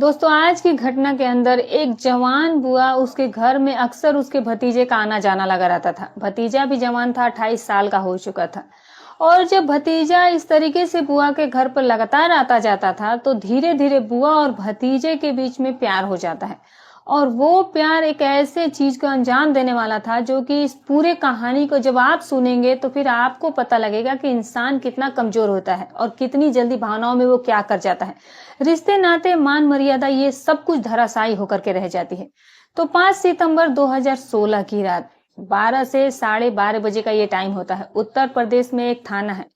दोस्तों आज की घटना के अंदर एक जवान बुआ उसके घर में अक्सर उसके भतीजे का आना जाना लगा रहता था। भतीजा भी जवान था, 28 साल का हो चुका था। और जब भतीजा इस तरीके से बुआ के घर पर लगातार आता जाता था तो धीरे धीरे बुआ और भतीजे के बीच में प्यार हो जाता है। और वो प्यार एक ऐसे चीज को अंजाम देने वाला था जो कि इस पूरे कहानी को जब आप सुनेंगे तो फिर आपको पता लगेगा कि इंसान कितना कमजोर होता है और कितनी जल्दी भावनाओं में वो क्या कर जाता है। रिश्ते नाते मान मर्यादा ये सब कुछ धराशायी होकर के रह जाती है। तो 5 सितंबर 2016 की रात 12 से 12:30 बजे का ये टाइम होता है। उत्तर प्रदेश में एक थाना है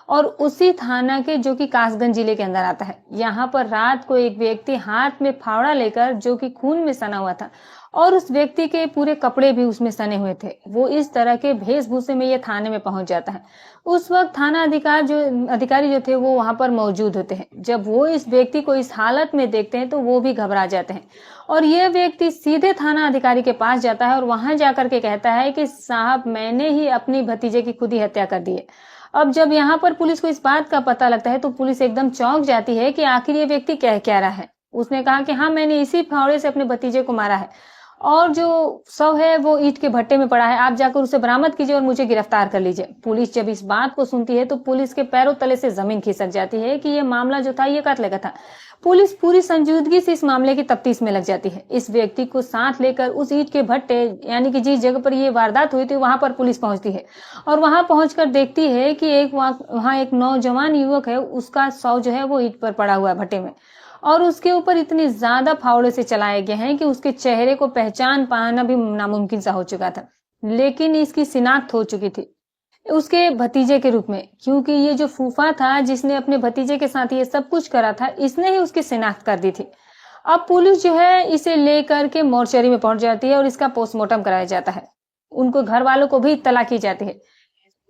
और उसी थाना के जो कि कासगंज जिले के अंदर आता है। यहाँ पर रात को एक व्यक्ति हाथ में फावड़ा लेकर जो कि खून में सना हुआ था और उस व्यक्ति के पूरे कपड़े भी उसमें सने हुए थे। वो इस तरह के वेशभूषे में ये थाने में पहुंच जाता है। उस वक्त थाना अधिकारी जो थे वो वहां पर मौजूद होते हैं। जब वो इस व्यक्ति को इस हालत में देखते हैं तो वो भी घबरा जाते हैं और यह व्यक्ति सीधे थाना अधिकारी के पास जाता है और वहां जाकर के कहता है कि साहब मैंने ही अपनी भतीजे की खुद ही हत्या कर दी है। अब जब यहाँ पर पुलिस को इस बात का पता लगता है तो पुलिस एकदम चौंक जाती है कि आखिर ये व्यक्ति कह क्या रहा है। उसने कहा कि हाँ मैंने इसी फावड़े से अपने भतीजे को मारा है और जो शव है वो ईंट के भट्टे में पड़ा है, आप जाकर उसे बरामद कीजिए और मुझे गिरफ्तार कर लीजिए। पुलिस जब इस बात को सुनती है तो पुलिस के पैरों तले से जमीन खिसक जाती है कि ये मामला जो था ये कत्ल का था। पुलिस पूरी संजीदगी से इस मामले की तफ्तीश में लग जाती है। इस व्यक्ति को साथ लेकर उस ईंट के भट्टे यानी कि जिस जगह पर ये वारदात हुई थी वहां पर पुलिस पहुंचती है और वहां पहुंचकर देखती है कि वहां एक नौजवान युवक है, उसका शव जो है वो ईंट पर पड़ा हुआ है भट्टे में और उसके ऊपर इतनी ज्यादा फावड़े से चलाए गए हैं कि उसके चेहरे को पहचान पाना भी नामुमकिन सा हो चुका था। लेकिन इसकी शिनाख्त हो चुकी थी उसके भतीजे के रूप में, क्योंकि ये जो फूफा था जिसने अपने भतीजे के साथ ये सब कुछ करा था इसने ही उसकी शिनाख्त कर दी थी। अब पुलिस जो है इसे लेकर के मोर्चरी में पहुंच जाती है और इसका पोस्टमार्टम कराया जाता है। उनको घर वालों को भी इत्तला की जाती है।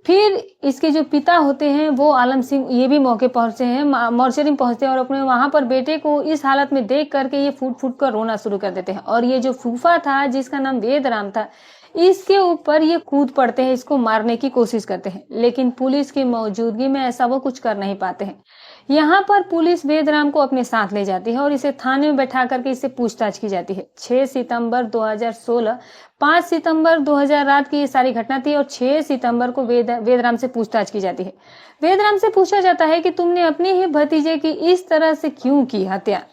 फिर इसके जो पिता होते हैं वो आलम सिंह ये भी मौके पहुंचते हैं, मोर्चरी में पहुंचते हैं और अपने वहां पर बेटे को इस हालत में देख करके ये फूट फूट कर रोना शुरू कर देते हैं। और ये जो फूफा था जिसका नाम वेदराम था इसके ऊपर ये कूद पड़ते हैं, इसको मारने की कोशिश करते हैं, लेकिन पुलिस की मौजूदगी में ऐसा वो कुछ कर नहीं पाते हैं। यहाँ पर पुलिस वेदराम को अपने साथ ले जाती है और इसे थाने में बैठा करके इससे पूछताछ की जाती है। 6 सितंबर 2016, 5 सितंबर 2000 रात की ये सारी घटना थी और 6 सितंबर को वेदराम से पूछताछ की जाती है। वेदराम से पूछा जाता है कि तुमने अपने ही भतीजे की इस तरह से क्यों की हत्या।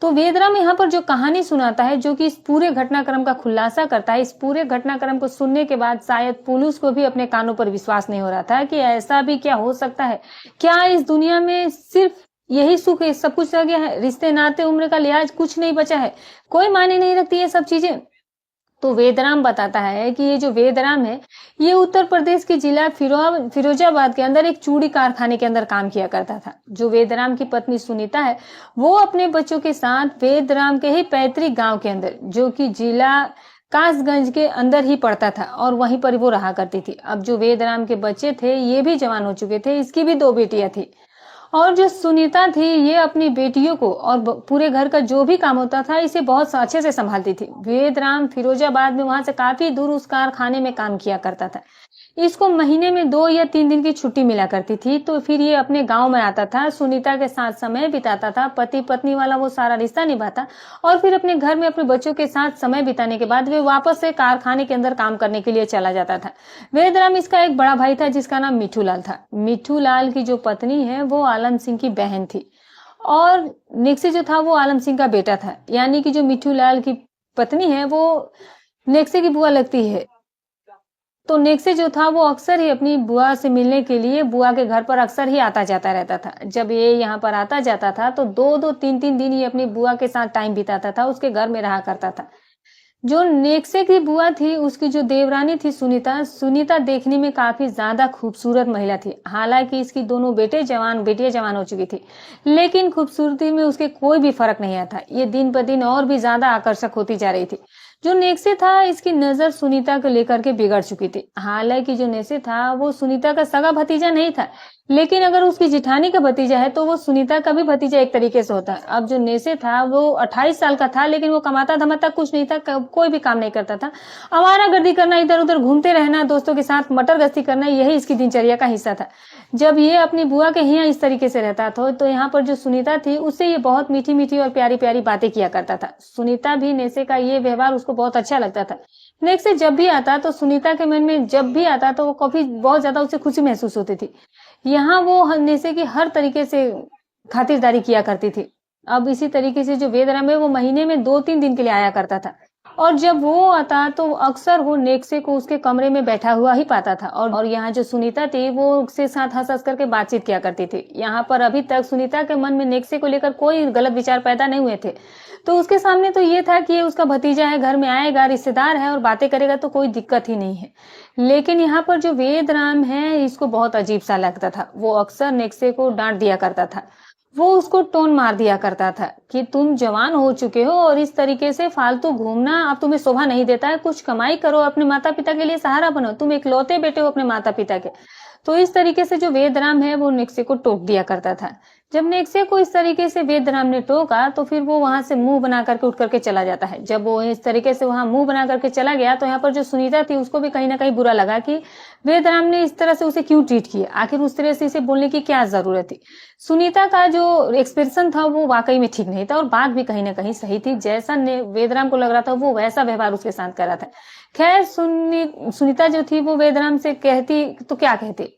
तो वेदराम यहाँ पर जो कहानी सुनाता है जो कि इस पूरे घटनाक्रम का खुलासा करता है। इस पूरे घटनाक्रम को सुनने के बाद शायद पुलिस को भी अपने कानों पर विश्वास नहीं हो रहा था कि ऐसा भी क्या हो सकता है। क्या इस दुनिया में सिर्फ यही सुख है, सब कुछ रह गया है, रिश्ते नाते उम्र का लिहाज कुछ नहीं बचा है, कोई मायने नहीं रखती ये सब चीजें। तो वेदराम बताता है कि ये जो वेदराम है ये उत्तर प्रदेश के जिला फिरोजाबाद के अंदर एक चूड़ी कारखाने के अंदर काम किया करता था। जो वेदराम की पत्नी सुनीता है वो अपने बच्चों के साथ वेदराम के ही पैतृक गांव के अंदर जो कि जिला कासगंज के अंदर ही पड़ता था और वहीं पर वो रहा करती थी। अब जो वेदराम के बच्चे थे ये भी जवान हो चुके थे, इसकी भी 2 बेटियां थी और जो सुनीता थी ये अपनी बेटियों को और पूरे घर का जो भी काम होता था इसे बहुत अच्छे से संभालती थी। वेदराम फिरोजाबाद में वहां से काफी दूर उस कारखाने में काम किया करता था। इसको महीने में 2 या 3 दिन की छुट्टी मिला करती थी। तो फिर ये अपने गांव में आता था, सुनीता के साथ समय बिताता था, पति पत्नी वाला वो सारा रिश्ता निभाता और फिर अपने घर में अपने बच्चों के साथ समय बिताने के बाद वे वापस से कारखाने के अंदर काम करने के लिए चला जाता था। वेदराम इसका एक बड़ा भाई था जिसका नाम मिठू लाल था। मिठू लाल की जो पत्नी है वो आलम सिंह की बहन थी और नेक्से जो था वो आलम सिंह का बेटा था। यानी कि जो मिठू लाल की पत्नी है वो नेक्से की बुआ लगती है। तो नेक्से जो था वो अक्सर ही अपनी बुआ से मिलने के लिए बुआ के घर पर अक्सर ही आता जाता रहता था। जब ये यहाँ पर आता जाता था तो 2-2, 3-3 दिन ये अपनी बुआ के साथ टाइम बिताता था, उसके घर में रहा करता था। जो नेक्से की बुआ थी उसकी जो देवरानी थी सुनीता, सुनीता देखने में काफी ज्यादा खूबसूरत महिला थी। हालांकि इसकी दोनों बेटियां जवान हो चुकी थी, लेकिन खूबसूरती में उसके कोई भी फर्क नहीं आता। ये दिन पर दिन और भी ज्यादा आकर्षक होती जा रही थी। जो नेक्से था इसकी नजर सुनीता को लेकर के बिगड़ चुकी थी। हालांकि जो नेक्से था वो सुनीता का सगा भतीजा नहीं था, लेकिन अगर उसकी जिठानी का भतीजा है तो वो सुनीता का भी भतीजा एक तरीके से होता है। अब जो नेसे था वो 28 साल का था, लेकिन वो कमाता धमाता कुछ नहीं था, कोई भी काम नहीं करता था। आवारागर्दी करना, इधर उधर घूमते रहना, दोस्तों के साथ मटर गश्ती करना, यही इसकी दिनचर्या का हिस्सा था। जब ये अपनी बुआ के यहाँ इस तरीके से रहता था तो यहाँ पर जो सुनीता थी उससे ये बहुत मीठी मीठी और प्यारी प्यारी बातें किया करता था। सुनीता भी नेसे का ये व्यवहार उसको बहुत अच्छा लगता था। नेक्से जब भी आता तो सुनीता के मन में जब भी आता तो वो काफी बहुत ज्यादा उसे खुशी महसूस होती थी। यहाँ वो नेसे की हर तरीके से खातिरदारी किया करती थी। अब इसी तरीके से जो वेदराम है वो महीने में 2-3 दिन के लिए आया करता था, और जब वो आता तो अक्सर वो नेक्से को उसके कमरे में बैठा हुआ ही पाता था। और यहाँ जो सुनीता थी वो उसके साथ हंस हंस करके बातचीत किया करती थी। यहाँ पर अभी तक सुनीता के मन में नेक्से को लेकर कोई गलत विचार पैदा नहीं हुए थे। तो उसके सामने तो ये था कि ये उसका भतीजा है, घर में आएगा, रिश्तेदार है और बातें करेगा तो कोई दिक्कत ही नहीं है। लेकिन यहाँ पर जो वेदराम है इसको बहुत अजीब सा लगता था। वो अक्सर नेक्से को डांट दिया करता था, वो उसको टोन मार दिया करता था कि तुम जवान हो चुके हो और इस तरीके से फालतू घूमना अब तुम्हें शोभा नहीं देता है, कुछ कमाई करो, अपने माता पिता के लिए सहारा बनो, तुम इकलौते बेटे हो अपने माता पिता के। तो इस तरीके से जो वेदराम है वो नेक्से को टोक दिया करता था। जब नेक्से को इस तरीके से वेदराम ने टोका तो फिर वो वहां से मुंह बना करके उठ करके चला जाता है। जब वो इस तरीके से वहां मुंह बना करके चला गया तो यहाँ पर जो सुनीता थी उसको भी कहीं ना कहीं बुरा लगा कि वेदराम ने इस तरह से उसे क्यों ट्रीट किया, आखिर उस तरह से इसे बोलने की क्या जरूरत थी। सुनीता का जो एक्सप्रेशन था वो वाकई में ठीक नहीं था और बात भी कहीं ना कहीं सही थी। जैसा वेदराम को लग रहा था वो वैसा व्यवहार उसके साथ कर रहा था। खैर सुनीता जो थी वो वेदराम से कहती तो क्या कहती,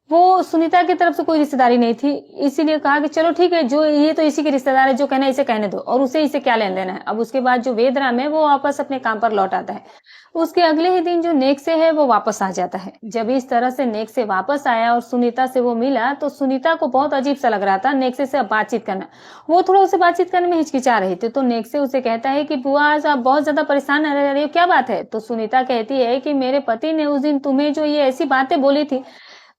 वो सुनीता की तरफ से कोई रिश्तेदारी नहीं थी, इसीलिए कहा कि चलो ठीक है, जो ये तो इसी के रिश्तेदार है, जो कहना है इसे कहने दो, और उसे इसे क्या लेन देना है। अब उसके बाद जो वेदराम है वो वापस अपने काम पर लौट आता है। उसके अगले ही दिन जो नेक्से है वो वापस आ जाता है। जब इस तरह से नेक्से वापस आया और सुनीता से वो मिला तो सुनीता को बहुत अजीब सा लग रहा था नेक्से से अब बातचीत करना। वो थोड़ा उसे बातचीत करने में हिचकिचा रही थी। तो नेक्से उसे कहता है कि बुआ आज आप बहुत ज्यादा परेशान रह रही हो, क्या बात है। तो सुनीता कहती है कि मेरे पति ने उस दिन तुम्हें जो ये ऐसी बातें बोली थी,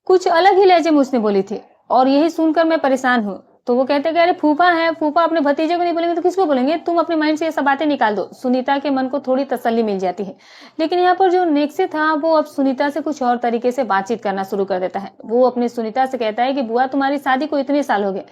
कुछ अलग ही लहजे में उसने बोली थी, और यही सुनकर मैं परेशान हूँ। तो वो कहते हैं कि अरे फूफा है, फूफा अपने भतीजे को नहीं बोलेंगे तो किसको बोलेंगे, तुम अपने माइंड से ये सब बातें निकाल दो। सुनीता के मन को थोड़ी तसल्ली मिल जाती है। लेकिन यहाँ पर जो नेक्से था वो अब सुनीता से कुछ और तरीके से बातचीत करना शुरू कर देता है। वो अपने सुनीता से कहता है कि बुआ तुम्हारी शादी को इतने साल हो गए,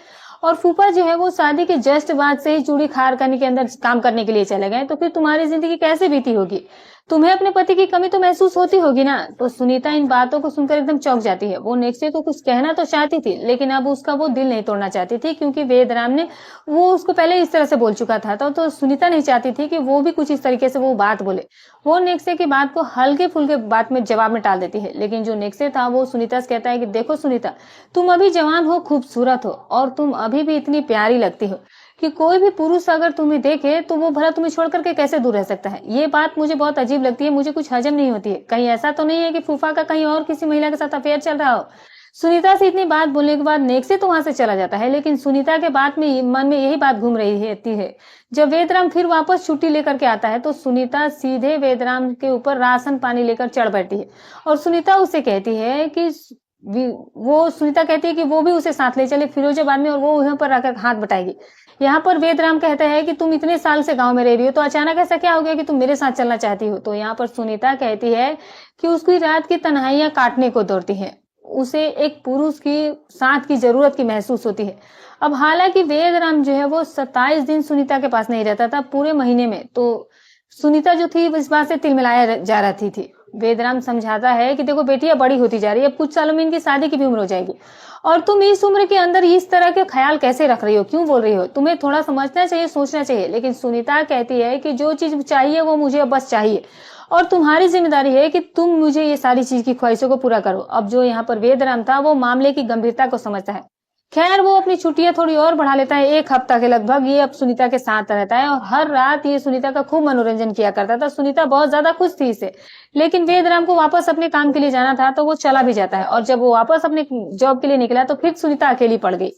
और फूफा जो है वो शादी के जस्ट बाद से ही चूड़ी खार करने के अंदर काम करने के लिए चले गए, तो फिर तुम्हारी जिंदगी कैसे बीती होगी, तुम्हें अपने पति की कमी तो महसूस होती होगी ना। तो सुनीता इन बातों को सुनकर एकदम चौंक जाती है। वो नेक्से को कुछ कहना तो चाहती थी, लेकिन अब उसका वो दिल नहीं तोड़ना चाहती थी, क्योंकि वेदराम ने वो उसको पहले इस तरह से बोल चुका था। तो सुनीता नहीं चाहती थी कि वो भी कुछ इस तरीके से वो बात बोले। वो नेक्से की बात को हल्के फुल्के बात में जवाब में टाल देती है। लेकिन जो नेक्से था वो सुनीता से कहता है कि देखो सुनीता, तुम अभी जवान हो, खूबसूरत हो, और तुम अभी भी इतनी प्यारी लगती हो कि कोई भी पुरुष अगर तुम्हें देखे तो वो भला तुम्हें छोड़ करके कैसे दूर रह सकता है। ये बात मुझे बहुत अजीब लगती है, मुझे कुछ हजम नहीं होती है। कहीं ऐसा तो नहीं है कि फूफा का कहीं और किसी महिला के साथ अफेयर चल रहा हो। सुनीता से इतनी बात बोलने के बाद नेक्से तो वहां से चला जाता है, लेकिन सुनीता के बात में मन में यही बात घूम रही रहती है। जब वेदराम फिर वापस छुट्टी लेकर के आता है तो सुनीता सीधे वेदराम के ऊपर राशन पानी लेकर चढ़ बैठती है, और सुनीता उसे कहती है कि सुनीता कहती है कि वो भी उसे साथ ले चले फिरोजाबाद में, और वो वहां पर आकर हाथ बटाएगी। यहाँ पर वेदराम कहता है कि तुम इतने साल से गांव में रह रही हो, तो अचानक ऐसा क्या हो गया कि तुम मेरे साथ चलना चाहती हो। तो यहाँ पर सुनीता कहती है कि उसकी रात की तन्हाइयां काटने को दौड़ती है, उसे एक पुरुष की साथ की जरूरत की महसूस होती है। अब हालांकि वेदराम जो है वो 27 दिन सुनीता के पास नहीं रहता था पूरे महीने में, तो सुनीता जो थी इस बात से तिलमिलाया जा रही थी। वेदराम समझाता है कि देखो बेटियां बड़ी होती जा रही है, अब कुछ सालों में इनकी शादी की भी उम्र हो जाएगी, और तुम इस उम्र के अंदर इस तरह के ख्याल कैसे रख रही हो, क्यों बोल रही हो, तुम्हें थोड़ा समझना चाहिए, सोचना चाहिए। लेकिन सुनीता कहती है कि जो चीज चाहिए वो मुझे बस चाहिए, और तुम्हारी जिम्मेदारी है कि तुम मुझे ये सारी चीज की ख्वाहिशों को पूरा करो। अब जो यहाँ पर वेदराम था वो मामले की गंभीरता को समझता है। खैर वो अपनी छुट्टियां थोड़ी और बढ़ा लेता है, 1 हफ्ता के लगभग ये अब सुनीता के साथ रहता है, और हर रात ये सुनीता का खूब मनोरंजन किया करता था। सुनीता बहुत ज्यादा खुश थी इसे। लेकिन वेदराम को वापस अपने काम के लिए जाना था तो वो चला भी जाता है, और जब वो वापस अपने जॉब के लिए निकला तो फिर सुनीता अकेली पड़ गई।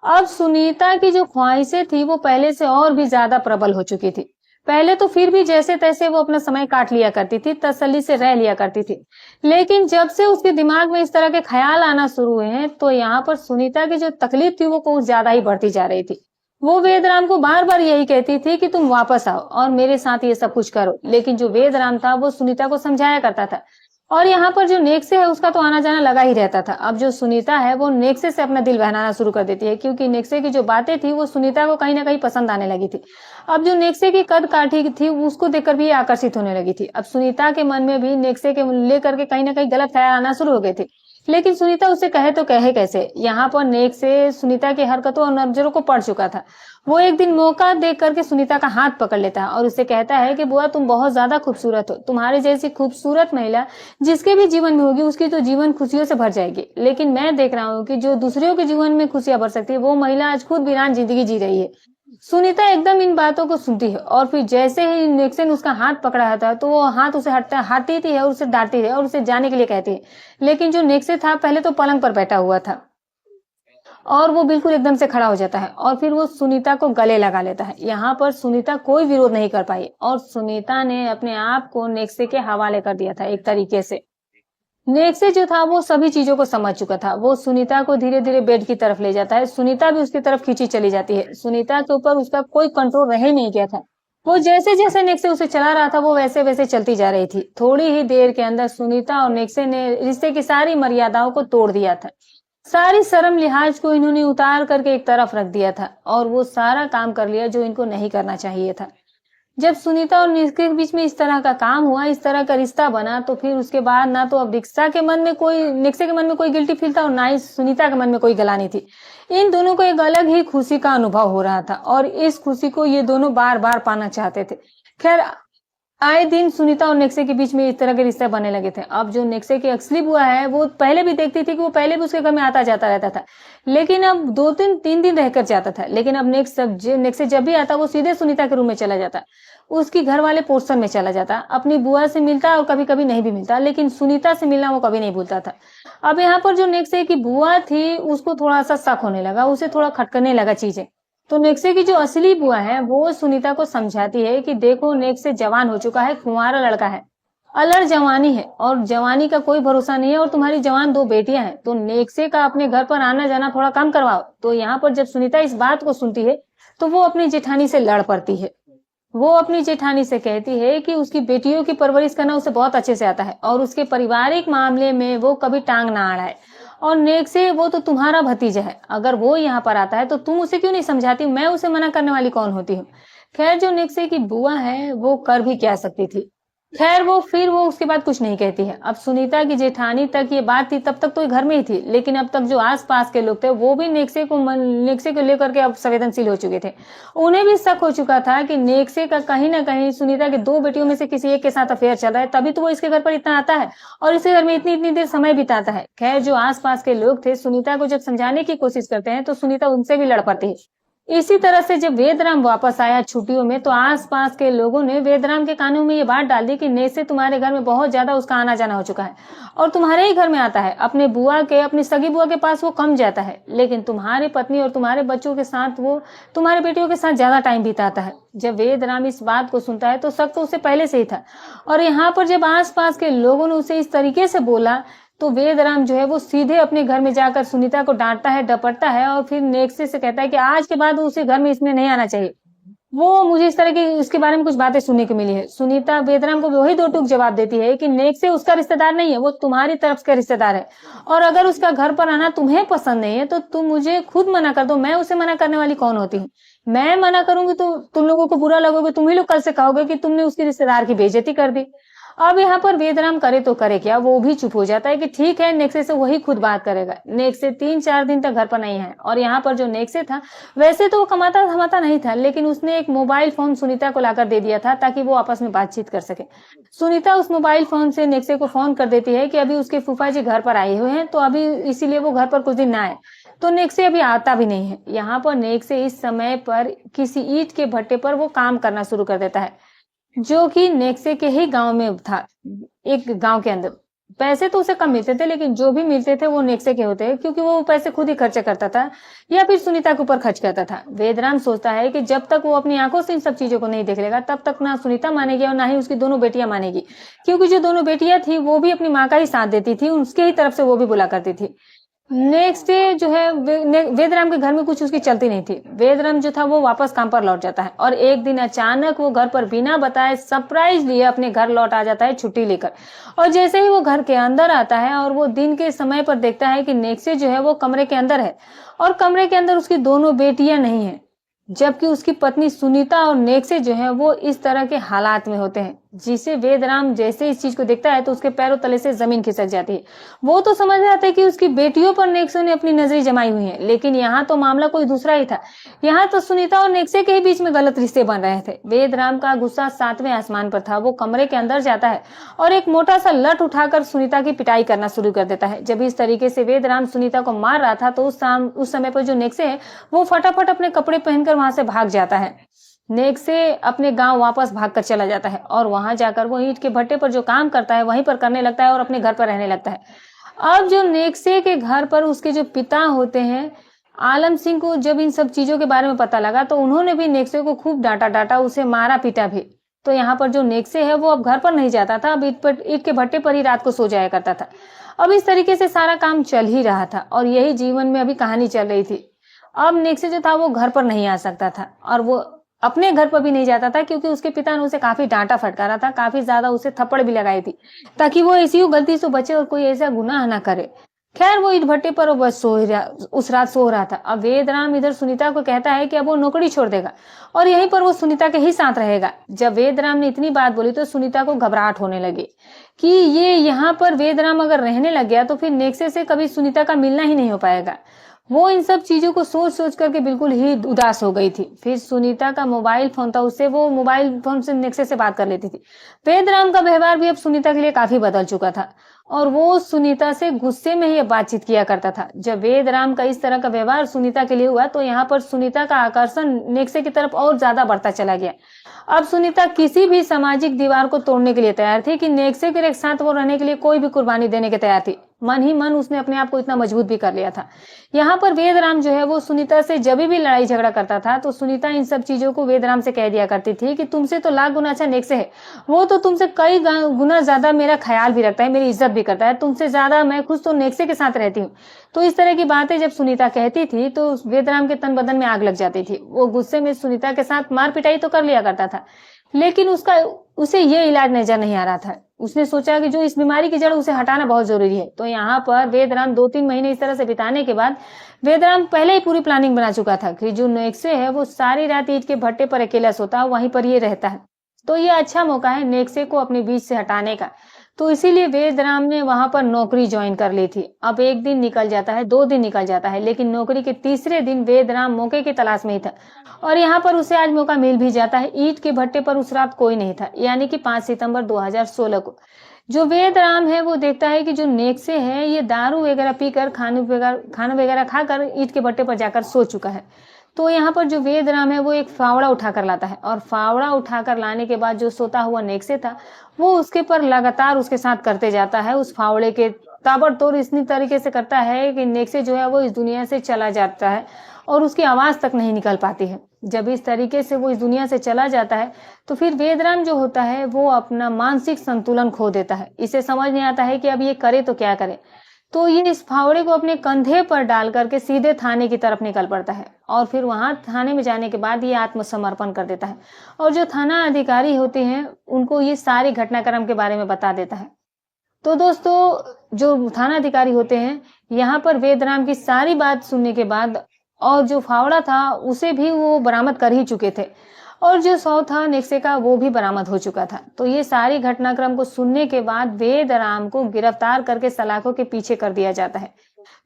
अब सुनीता की जो ख्वाहिशें थी वो पहले से और भी ज्यादा प्रबल हो चुकी थी। पहले तो फिर भी जैसे तैसे वो अपना समय काट लिया करती थी, तसल्ली से रह लिया करती थी, लेकिन जब से उसके दिमाग में इस तरह के ख्याल आना शुरू हुए हैं तो यहाँ पर सुनीता की जो तकलीफ थी वो कुछ ज्यादा ही बढ़ती जा रही थी। वो वेदराम को बार-बार यही कहती थी कि तुम वापस आओ और मेरे साथ ये सब कुछ करो। लेकिन जो वेदराम था वो सुनीता को समझाया करता था। और यहाँ पर जो नेक्से है उसका तो आना-जाना लगा ही रहता था। अब जो सुनीता है वो नेक्से से अपना दिल बहलाना शुरू कर देती है, क्योंकि नेक्से की जो बातें थी वो सुनीता को कहीं न कहीं पसंद आने लगी थी। अब जो नेक्से की कद-काठी थी उसको देखकर भी ये आकर्षित होने लगी थी। अब सुनीता के मन में भी नेक्से के लेकर के कहीं न कहीं गलत ख्याल आना शुरू हो गए थे। लेकिन सुनीता उससे कहे तो कहे कैसे? यहाँ पर नेक्से सुनीता की हरकतों और नज़रों को पढ़ चुका था। वो एक दिन मौका देख करके सुनीता का हाथ पकड़ लेता है और उससे कहता है कि बुआ तुम बहुत ज्यादा खूबसूरत हो। तुम्हारे जैसी खूबसूरत महिला जिसके भी जीवन में होगी उसकी तो जीवन खुशियों से भर जाएगी। लेकिन मैं देख रहा हूँ कि जो दूसरों के जीवन में खुशियां भर सकती है वो महिला आज खुद वीरान जिंदगी जी रही है। सुनीता एकदम इन बातों को सुनती है और फिर जैसे ही नेक्से ने उसका हाथ पकड़ा था तो वो हाथ उसे हटाती है और उसे डांटती है और उसे जाने के लिए कहती है। लेकिन जो नेक्से था पहले तो पलंग पर बैठा हुआ था और वो बिल्कुल एकदम से खड़ा हो जाता है और फिर वो सुनीता को गले लगा लेता है। यहाँ पर सुनीता कोई विरोध नहीं कर पाई और सुनीता ने अपने आप को नेक्से के हवाले कर दिया था एक तरीके से। नेक्से जो था वो सभी चीजों को समझ चुका था। वो सुनीता को धीरे धीरे बेड की तरफ ले जाता है। सुनीता भी उसकी तरफ खींची चली जाती है। सुनीता के ऊपर उसका कोई कंट्रोल रह ही नहीं गया था। वो जैसे जैसे नेक्से उसे चला रहा था वो वैसे वैसे चलती जा रही थी। थोड़ी ही देर के अंदर सुनीता और नेक्से ने रिश्ते की सारी मर्यादाओं को तोड़ दिया था। सारी शर्म लिहाज को इन्होंने उतार करके एक तरफ रख दिया था और वो सारा काम कर लिया जो इनको नहीं करना चाहिए था। जब सुनीता और नेक्से के बीच में इस तरह का काम हुआ, इस तरह का रिश्ता बना, तो फिर उसके बाद ना तो अब नेक्से के मन में कोई गिल्टी फील था और ना ही सुनीता के मन में कोई गलानी थी। इन दोनों को एक अलग ही खुशी का अनुभव हो रहा था और इस खुशी को ये दोनों बार बार पाना चाहते थे। खैर, आए दिन सुनीता और नेक्से के बीच में इस तरह के रिश्ते बनने लगे थे। अब जो नेक्से की असली बुआ है वो पहले भी देखती थी कि वो पहले भी उसके घर में आता जाता रहता था, लेकिन अब 2 दिन 3 दिन रहकर जाता था। लेकिन अब नेक्से जब भी आता वो सीधे सुनीता के रूम में चला जाता, उसकी घर वाले पोर्शन में चला जाता, अपनी बुआ से मिलता और कभी कभी नहीं भी मिलता, लेकिन सुनीता से मिलना वो कभी नहीं भूलता था। अब यहाँ पर जो नेक्से की बुआ थी उसको थोड़ा सा शक होने लगा, उसे थोड़ा खटकने लगा चीजें। तो नेक्से की जो असली बुआ है वो सुनीता को समझाती है कि देखो नेक्से जवान हो चुका है, कुंवारा लड़का है, अलड़ जवानी है और जवानी का कोई भरोसा नहीं है और तुम्हारी जवान 2 बेटियां हैं, तो नेक्से का अपने घर पर आना जाना थोड़ा कम करवाओ। तो यहाँ पर जब सुनीता इस बात को सुनती है तो वो अपनी जेठानी से लड़ पड़ती है। वो अपनी जेठानी से कहती है कि उसकी बेटियों की परवरिश करना उसे बहुत अच्छे से आता है और उसके पारिवारिक मामले में वो कभी टांग ना अड़ाए। और नेक्से वो तो तुम्हारा भतीजा है, अगर वो यहाँ पर आता है तो तुम उसे क्यों नहीं समझाती? मैं उसे मना करने वाली कौन होती हूँ? खैर, जो नेक्से की बुआ है वो कर भी क्या सकती थी। खैर, वो उसके बाद कुछ नहीं कहती है। अब सुनीता की जेठानी तक ये बात थी, तब तक तो ये घर में ही थी, लेकिन अब तक जो आसपास के लोग थे वो भी नेक्से को लेकर के अब संवेदनशील हो चुके थे। उन्हें भी शक हो चुका था कि नेक्से का कहीं ना कहीं सुनीता के 2 बेटियों में से किसी एक के साथ अफेयर चल रहा है, तभी तो वो इसके घर पर इतना आता है और इसके घर में इतनी इतनी देर समय बिताता है। खैर, जो आसपास के लोग थे सुनीता को जब समझाने की कोशिश करते हैं तो सुनीता उनसे भी लड़ पड़ती है। इसी तरह से जब वेदराम वापस आया छुट्टियों में तो आसपास के लोगों ने वेदराम के कानों में ये बात डाल दी कि नेक्से तुम्हारे घर में बहुत ज्यादा उसका आना जाना हो चुका है और तुम्हारे ही घर में आता है। अपनी सगी बुआ के पास वो कम जाता है, लेकिन तुम्हारी पत्नी और तुम्हारे बच्चों के साथ वो तुम्हारे बेटियों के साथ ज्यादा टाइम बिताता है। जब वेदराम इस बात को सुनता है तो शक तो उसे पहले से ही था और यहाँ पर जब आसपास के लोगों ने उसे इस तरीके से बोला तो वेदराम जो है वो सीधे अपने घर में जाकर सुनीता को डांटता है, डपटता है और फिर नेक्से से कहता है कि आज के बाद उसे घर में इसमें नहीं आना चाहिए। वो मुझे इस तरह की इसके बारे में कुछ बातें सुनने को मिली है। सुनीता वेदराम को वही 2 टूक जवाब देती है कि नेक्से उसका रिश्तेदार नहीं है, वो तुम्हारी तरफ का रिश्तेदार है और अगर उसका घर पर आना तुम्हें पसंद नहीं है तो तुम मुझे खुद मना कर दो, मैं उसे मना करने वाली कौन होती हूँ? मैं मना करूंगी तो तुम लोगों को बुरा लगोगे, तुम ही लोग कल से कहोगे कि तुमने उसके रिश्तेदार की बेइज्जती कर दी। अब यहाँ पर वेदराम करे तो करे क्या, वो भी चुप हो जाता है कि ठीक है, नेक्से से वही खुद बात करेगा। नेक्से 3-4 दिन तक घर पर नहीं है और यहाँ पर जो नेक्से था वैसे तो वो कमाता धमाता नहीं था, लेकिन उसने एक मोबाइल फोन सुनीता को लाकर दे दिया था ताकि वो आपस में बातचीत कर सके। सुनीता उस मोबाइल फोन से नेक्से को फोन कर देती है कि अभी उसके फूफा जी घर पर आए हुए हैं तो अभी इसीलिए वो घर पर कुछ दिन ना आए। तो नेक्से अभी आता भी नहीं है। यहाँ पर नेक्से इस समय पर किसी ईंट के भट्टे पर वो काम करना शुरू कर देता है जो कि नेक्से के ही गांव में था, एक गांव के अंदर। पैसे तो उसे कम मिलते थे, लेकिन जो भी मिलते थे वो नेक्से के होते, क्योंकि वो पैसे खुद ही खर्च करता था या फिर सुनीता के ऊपर खर्च करता था। वेदराम सोचता है कि जब तक वो अपनी आंखों से इन सब चीजों को नहीं देख लेगा तब तक ना सुनीता मानेगी और ना ही उसकी दोनों बेटियां मानेगी, क्योंकि जो दोनों बेटियां थी वो भी अपनी माँ का ही साथ देती थी, उसके ही तरफ से वो भी बोला करती थी। नेक्स्ट डे जो है वेदराम के घर में कुछ उसकी चलती नहीं थी। वेदराम जो था वो वापस काम पर लौट जाता है और एक दिन अचानक वो घर पर बिना बताए सरप्राइज लिए अपने घर लौट आ जाता है छुट्टी लेकर। और जैसे ही वो घर के अंदर आता है और वो दिन के समय पर देखता है कि नेक्से जो है वो कमरे के अंदर है और कमरे के अंदर उसकी दोनों बेटियां नहीं है, जबकि उसकी पत्नी सुनीता और नेक्से जो है वो इस तरह के हालात में होते हैं। जिसे वेदराम जैसे इस चीज को देखता है तो उसके पैरों तले से जमीन खिसक जाती है। वो तो समझ रहा था कि उसकी बेटियों पर नेक्से ने अपनी नजरें जमाई हुई हैं, लेकिन यहाँ तो मामला कोई दूसरा ही था। यहाँ तो सुनीता और नेक्से के ही बीच में गलत रिश्ते बन रहे थे। वेदराम का गुस्सा 7वें आसमान पर था। वो कमरे के अंदर जाता है और एक मोटा सा लठ उठाकर सुनीता की पिटाई करना शुरू कर देता है। जब इस तरीके से वेदराम सुनीता को मार रहा था तो उस समय पर जो नेक्से है वो फटाफट अपने कपड़े पहनकर वहां से भाग जाता है। नेक्से अपने गांव वापस भागकर चला जाता है और वहां जाकर वो ईंट के भट्टे पर जो काम करता है वहीं पर करने लगता है और अपने घर पर रहने लगता है। अब जो नेक्से के घर पर उसके जो पिता होते हैं आलम सिंह को जब इन सब चीजों के बारे में पता लगा तो उन्होंने भी नेक्से को खूब डांटा, उसे मारा पीटा भी। तो यहाँ पर जो नेक्से है वो अब घर पर नहीं जाता था, अब ईंट के भट्टे पर ही रात को सो जाया करता था। अब इस तरीके से सारा काम चल ही रहा था और यही जीवन में अभी कहानी चल रही थी। अब नेक्से जो था वो घर पर नहीं आ सकता था और वो अपने घर पर भी नहीं जाता था क्योंकि उसके पिता ने उसे काफी डांटा फटकारा था, काफी ज्यादा उसे थप्पड़ भी लगाई थी ताकि वो ऐसी गलती से बचे और कोई ऐसा गुनाह ना करे। खैर वो ईंट भट्टे पर बस उस रात सो रहा था। अब वेदराम इधर सुनीता को कहता है कि अब वो नौकरी छोड़ देगा और यहीं पर वो सुनीता के ही साथ रहेगा। जब वेदराम ने इतनी बात बोली तो सुनीता को घबराहट होने लगी कि ये यहाँ पर वेदराम अगर रहने लग गया तो फिर नेक्से से कभी सुनीता का मिलना ही नहीं हो पाएगा। वो इन सब चीजों को सोच सोच करके बिल्कुल ही उदास हो गई थी। फिर सुनीता का मोबाइल फोन था, उससे वो मोबाइल फोन से नेक्से से बात कर लेती थी। वेदराम का व्यवहार भी अब सुनीता के लिए काफी बदल चुका था और वो सुनीता से गुस्से में ही बातचीत किया करता था। जब वेदराम का इस तरह का व्यवहार सुनीता के लिए हुआ तो यहाँ पर सुनीता का आकर्षण नेक्से की तरफ और ज्यादा बढ़ता चला गया। अब सुनीता किसी भी सामाजिक दीवार को तोड़ने के लिए तैयार थी कि नेक्से के साथ वो रहने के लिए कोई भी कुर्बानी देने के तैयार थी। मन ही मन उसने अपने आप को इतना मजबूत भी कर लिया था। यहाँ पर वेदराम जो है वो सुनीता से जब भी लड़ाई झगड़ा करता था तो सुनीता इन सब चीजों को वेदराम से कह दिया करती थी कि तुमसे तो लाख गुना अच्छा नेक्से है, वो तो तुमसे कई गुना ज्यादा मेरा ख्याल भी रखता है, मेरी इज्जत भी करता है, तुमसे ज्यादा मैं खुद तो नेक्से के साथ रहती हूँ। तो इस तरह की बातें जब सुनीता कहती थी तो वेदराम के तन बदन में आग लग जाती थी। वो गुस्से में सुनीता के साथ मार पिटाई तो कर लिया करता था, लेकिन उसे ये इलाज नजर नहीं आ रहा था। उसने सोचा कि जो इस बीमारी की जड़ उसे हटाना बहुत जरूरी है। तो यहाँ पर वेदराम 2-3 महीने इस तरह से बिताने के बाद वेदराम पहले ही पूरी प्लानिंग बना चुका था कि जो नेक्से है वो सारी रात ईंट के भट्टे पर अकेला सोता है, वहीं पर ये रहता है। तो ये अच्छा मौका है नेक्से को अपने बीच से हटाने का। तो इसीलिए वेदराम ने वहां पर नौकरी ज्वाइन कर ली थी। अब 1 दिन निकल जाता है, 2 दिन निकल जाता है, लेकिन नौकरी के तीसरे दिन वेदराम मौके की तलाश में ही था और यहाँ पर उसे आज मौका मिल भी जाता है। ईंट के भट्टे पर उस रात कोई नहीं था, यानी कि 5 सितंबर 2016 को। जो वेदराम है वो देखता है कि जो नेक्से है ये दारू वगैरह पीकर खाना वगैरह खाकर ईंट के भट्टे पर जाकर सो चुका है। तो यहाँ पर जो वेदराम है वो एक फावड़ा उठाकर लाता है और फावड़ा उठाकर लाने के बाद जो सोता हुआ नेक्से था वो उसके पर लगातार उसके साथ करते जाता है। उस फावड़े के ताबड़तोड़ इतनी तरीके से करता है कि नेक्से जो है वो इस दुनिया से चला जाता है और उसकी आवाज तक नहीं निकल पाती है। जब इस तरीके से वो इस दुनिया से चला जाता है तो फिर वेदराम जो होता है वो अपना मानसिक संतुलन खो देता है। इसे समझ नहीं आता है कि अब ये करे तो क्या करे। तो ये इस फावड़े को अपने कंधे पर डाल करके सीधे थाने की तरफ निकल पड़ता है और फिर वहां थाने में जाने के बाद ये आत्मसमर्पण कर देता है और जो थाना अधिकारी होते हैं उनको ये सारी घटनाक्रम के बारे में बता देता है। तो दोस्तों जो थाना अधिकारी होते हैं यहाँ पर वेदराम की सारी बात सुनने के बाद और जो फावड़ा था उसे भी वो बरामद कर ही चुके थे और जो शव था नेक्से का वो भी बरामद हो चुका था। तो ये सारी घटनाक्रम को सुनने के बाद वेदराम को गिरफ्तार करके सलाखों के पीछे कर दिया जाता है।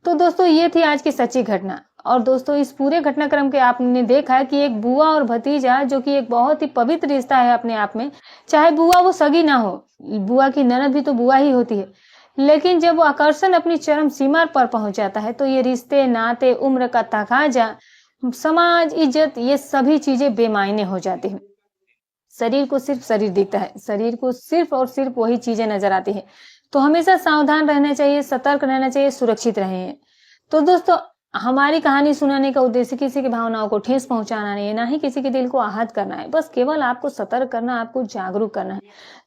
तो दोस्तों ये थी आज की सच्ची घटना। और दोस्तों इस पूरे घटनाक्रम के आपने देखा कि एक बुआ और भतीजा जो कि एक बहुत ही पवित्र रिश्ता है अपने आप में, चाहे बुआ वो सगी ना हो, बुआ की ननद भी तो बुआ ही होती है, लेकिन जब वो आकर्षण अपनी चरम सीमा पर पहुंच जाता है तो ये रिश्ते नाते उम्र का तकाजा समाज इज्जत ये सभी चीजें बेमायने हो जाती हैं। शरीर को सिर्फ शरीर दिखता है, शरीर को सिर्फ और सिर्फ वही चीजें नजर आती है। तो हमेशा सावधान रहना चाहिए, सतर्क रहना चाहिए, सुरक्षित रहें। तो दोस्तों हमारी कहानी सुनाने का उद्देश्य किसी की भावनाओं को ठेस पहुंचाना नहीं है, ना ही किसी के दिल को आहत करना है। बस केवल आपको सतर्क करना, आपको जागरूक करना है।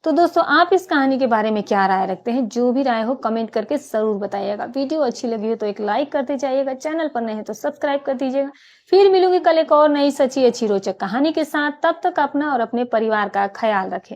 तो दोस्तों, आप इस कहानी के बारे में क्या राय रखते हैं? जो भी राय हो कमेंट करके जरूर बताइएगा। वीडियो अच्छी लगी हो तो एक लाइक करते जाइएगा, चैनल पर नए हैं तो सब्सक्राइब कर दीजिएगा। फिर मिलूंगी कल एक और नई सच्ची अच्छी रोचक कहानी के साथ। तब तक अपना और अपने परिवार का ख्याल रखें।